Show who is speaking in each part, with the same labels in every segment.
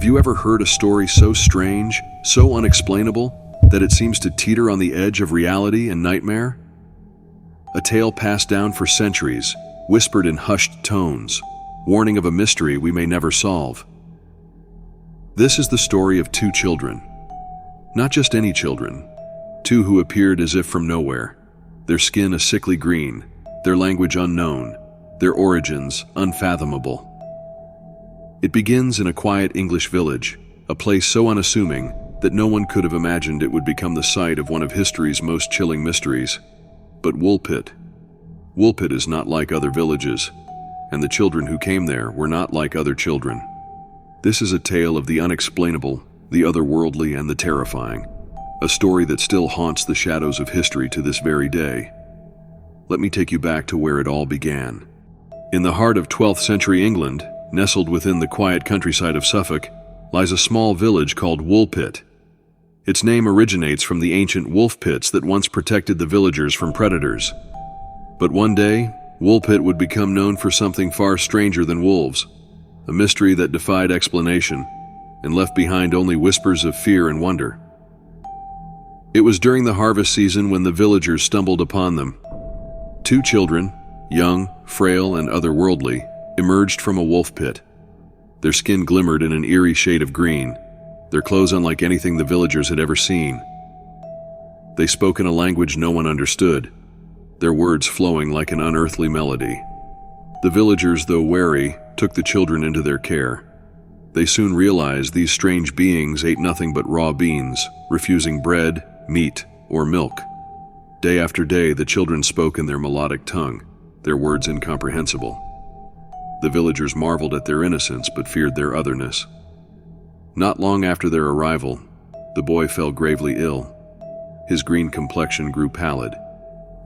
Speaker 1: Have you ever heard a story so strange, so unexplainable, that it seems to teeter on the edge of reality and nightmare? A tale passed down for centuries, whispered in hushed tones, warning of a mystery we may never solve. This is the story of two children. Not just any children. Two who appeared as if from nowhere. Their skin a sickly green, their language unknown, their origins unfathomable. It begins in a quiet English village, a place so unassuming that no one could have imagined it would become the site of one of history's most chilling mysteries. But Woolpit. Woolpit is not like other villages, and the children who came there were not like other children. This is a tale of the unexplainable, the otherworldly, and the terrifying. A story that still haunts the shadows of history to this very day. Let me take you back to where it all began. In the heart of 12th century England, nestled within the quiet countryside of Suffolk, lies a small village called Woolpit. Its name originates from the ancient wolf pits that once protected the villagers from predators. But one day, Woolpit would become known for something far stranger than wolves, a mystery that defied explanation and left behind only whispers of fear and wonder. It was during the harvest season when the villagers stumbled upon them. Two children, young, frail, and otherworldly, emerged from a wolf pit. Their skin glimmered in an eerie shade of green, their clothes unlike anything the villagers had ever seen. They spoke in a language no one understood, their words flowing like an unearthly melody. The villagers, though wary, took the children into their care. They soon realized these strange beings ate nothing but raw beans, refusing bread, meat, or milk. Day after day, the children spoke in their melodic tongue, their words incomprehensible. The villagers marveled at their innocence but feared their otherness. Not long after their arrival, the boy fell gravely ill. His green complexion grew pallid,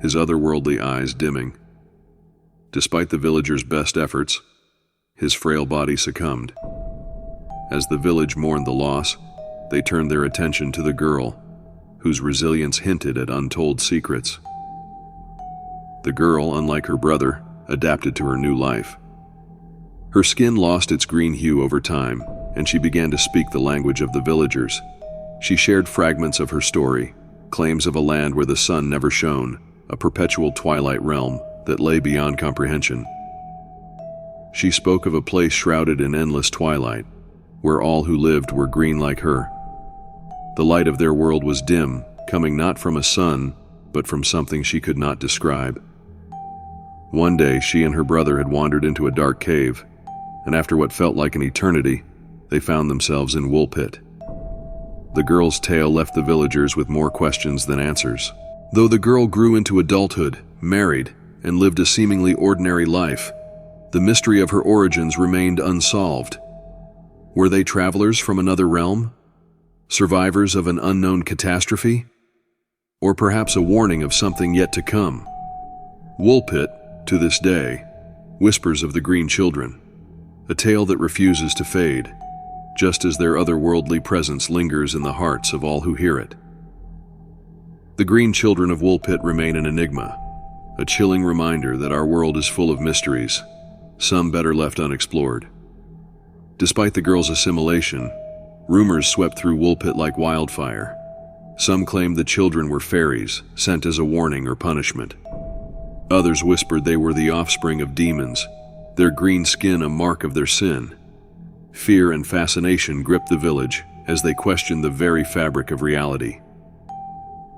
Speaker 1: his otherworldly eyes dimming. Despite the villagers' best efforts, his frail body succumbed. As the village mourned the loss, they turned their attention to the girl, whose resilience hinted at untold secrets. The girl, unlike her brother, adapted to her new life. Her skin lost its green hue over time, and she began to speak the language of the villagers. She shared fragments of her story, claims of a land where the sun never shone, a perpetual twilight realm that lay beyond comprehension. She spoke of a place shrouded in endless twilight, where all who lived were green like her. The light of their world was dim, coming not from a sun, but from something she could not describe. One day, she and her brother had wandered into a dark cave, and after what felt like an eternity, they found themselves in Woolpit. The girl's tale left the villagers with more questions than answers. Though the girl grew into adulthood, married, and lived a seemingly ordinary life, the mystery of her origins remained unsolved. Were they travelers from another realm? Survivors of an unknown catastrophe? Or perhaps a warning of something yet to come? Woolpit, to this day, whispers of the Green Children, a tale that refuses to fade, just as their otherworldly presence lingers in the hearts of all who hear it. The Green Children of Woolpit remain an enigma, a chilling reminder that our world is full of mysteries, some better left unexplored. Despite the girl's assimilation, rumors swept through Woolpit like wildfire. Some claimed the children were fairies, sent as a warning or punishment. Others whispered they were the offspring of demons, their green skin a mark of their sin. Fear and fascination gripped the village as they questioned the very fabric of reality.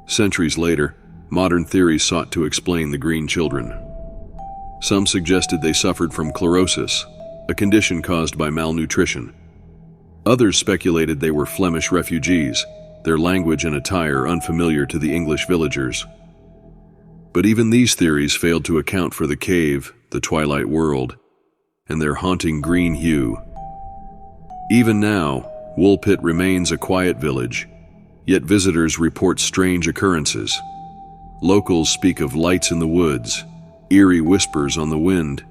Speaker 1: Centuries later, modern theories sought to explain the Green Children. Some suggested they suffered from chlorosis, a condition caused by malnutrition. Others speculated they were Flemish refugees, their language and attire unfamiliar to the English villagers. But even these theories failed to account for the cave, the twilight world, and their haunting green hue. Even now, Woolpit remains a quiet village, yet visitors report strange occurrences. Locals speak of lights in the woods, eerie whispers on the wind,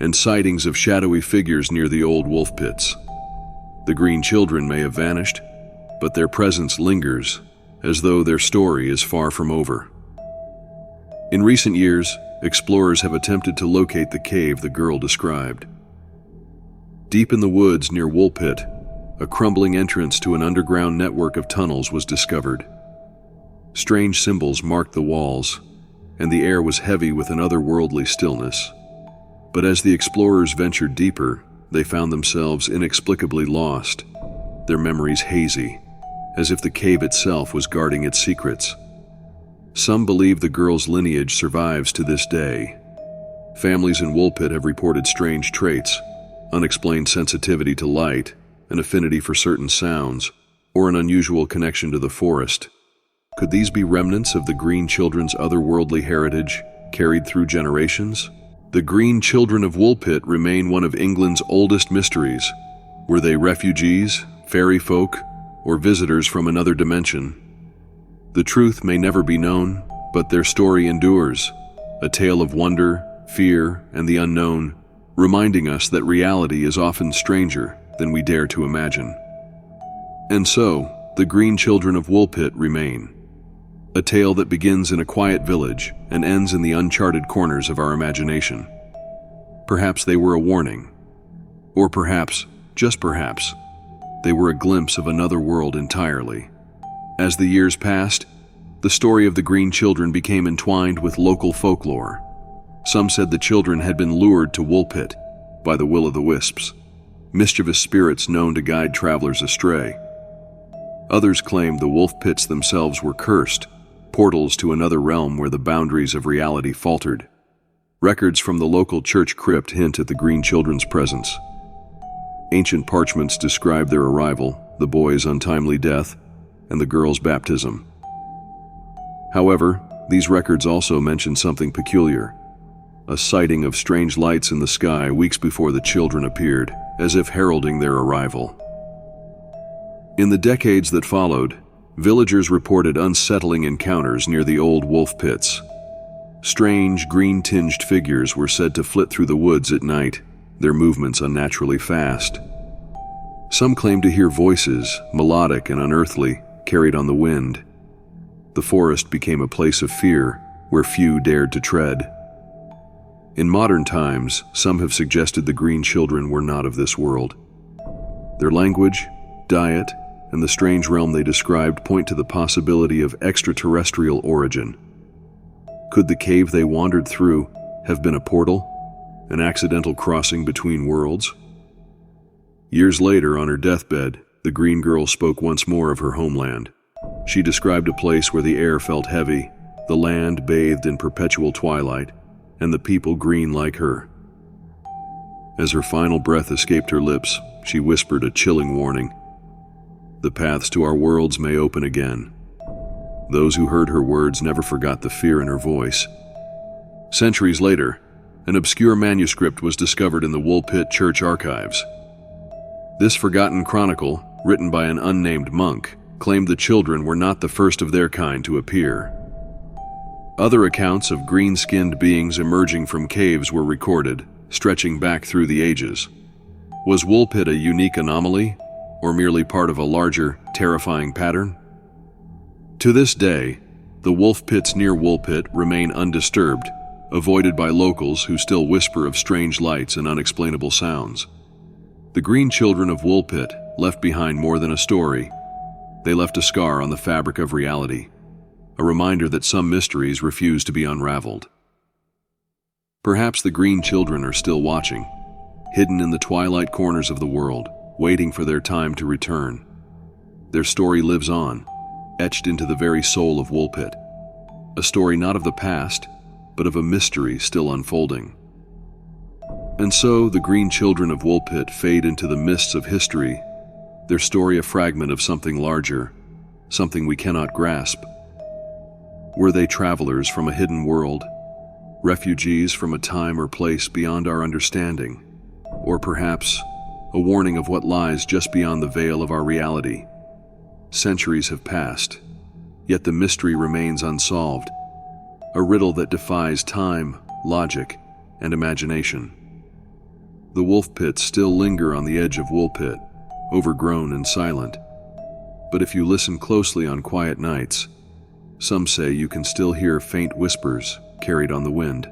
Speaker 1: and sightings of shadowy figures near the old wolf pits. The Green Children may have vanished, but their presence lingers, as though their story is far from over. In recent years, explorers have attempted to locate the cave the girl described. Deep in the woods near Woolpit, a crumbling entrance to an underground network of tunnels was discovered. Strange symbols marked the walls, and the air was heavy with an otherworldly stillness. But as the explorers ventured deeper, they found themselves inexplicably lost, their memories hazy, as if the cave itself was guarding its secrets. Some believe the girl's lineage survives to this day. Families in Woolpit have reported strange traits, unexplained sensitivity to light, an affinity for certain sounds, or an unusual connection to the forest. Could these be remnants of the Green Children's otherworldly heritage, carried through generations? The Green Children of Woolpit remain one of England's oldest mysteries. Were they refugees, fairy folk, or visitors from another dimension? The truth may never be known, but their story endures, a tale of wonder, fear, and the unknown, reminding us that reality is often stranger than we dare to imagine. And so, the Green Children of Woolpit remain, a tale that begins in a quiet village and ends in the uncharted corners of our imagination. Perhaps they were a warning, or perhaps, just perhaps, they were a glimpse of another world entirely. As the years passed, the story of the Green Children became entwined with local folklore. Some said the children had been lured to Woolpit by the will-o'-the-wisps, mischievous spirits known to guide travelers astray. Others claimed the wolf pits themselves were cursed, portals to another realm where the boundaries of reality faltered. Records from the local church crypt hint at the Green Children's presence. Ancient parchments describe their arrival, the boy's untimely death, and the girl's baptism. However, these records also mention something peculiar, a sighting of strange lights in the sky weeks before the children appeared, as if heralding their arrival. In the decades that followed, villagers reported unsettling encounters near the old wolf pits. Strange, green-tinged figures were said to flit through the woods at night, their movements unnaturally fast. Some claimed to hear voices, melodic and unearthly, carried on the wind. The forest became a place of fear where few dared to tread. In modern times, some have suggested the Green Children were not of this world. Their language, diet, and the strange realm they described point to the possibility of extraterrestrial origin. Could the cave they wandered through have been a portal, an accidental crossing between worlds? Years later, on her deathbed, the green girl spoke once more of her homeland. She described a place where the air felt heavy, the land bathed in perpetual twilight, and the people green like her. As her final breath escaped her lips, she whispered a chilling warning. The paths to our worlds may open again. Those who heard her words never forgot the fear in her voice. Centuries later, an obscure manuscript was discovered in the Woolpit church archives. This forgotten chronicle, written by an unnamed monk, claimed the children were not the first of their kind to appear. Other accounts of green-skinned beings emerging from caves were recorded, stretching back through the ages. Was Woolpit a unique anomaly, or merely part of a larger, terrifying pattern? To this day, the wolf pits near Woolpit remain undisturbed, avoided by locals who still whisper of strange lights and unexplainable sounds. The Green Children of Woolpit left behind more than a story. They left a scar on the fabric of reality, a reminder that some mysteries refuse to be unraveled. Perhaps the Green Children are still watching, hidden in the twilight corners of the world, waiting for their time to return. Their story lives on, etched into the very soul of Woolpit, a story not of the past, but of a mystery still unfolding. And so the Green Children of Woolpit fade into the mists of history, their story a fragment of something larger, something we cannot grasp. Were they travelers from a hidden world, refugees from a time or place beyond our understanding, or perhaps a warning of what lies just beyond the veil of our reality? Centuries have passed, yet the mystery remains unsolved, a riddle that defies time, logic, and imagination. The wolf pits still linger on the edge of Woolpit, overgrown and silent. But if you listen closely on quiet nights, some say you can still hear faint whispers carried on the wind.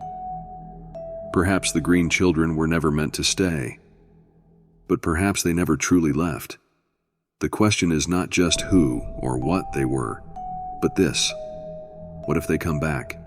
Speaker 1: Perhaps the Green Children were never meant to stay, but perhaps they never truly left. The question is not just who or what they were, but this: what if they come back?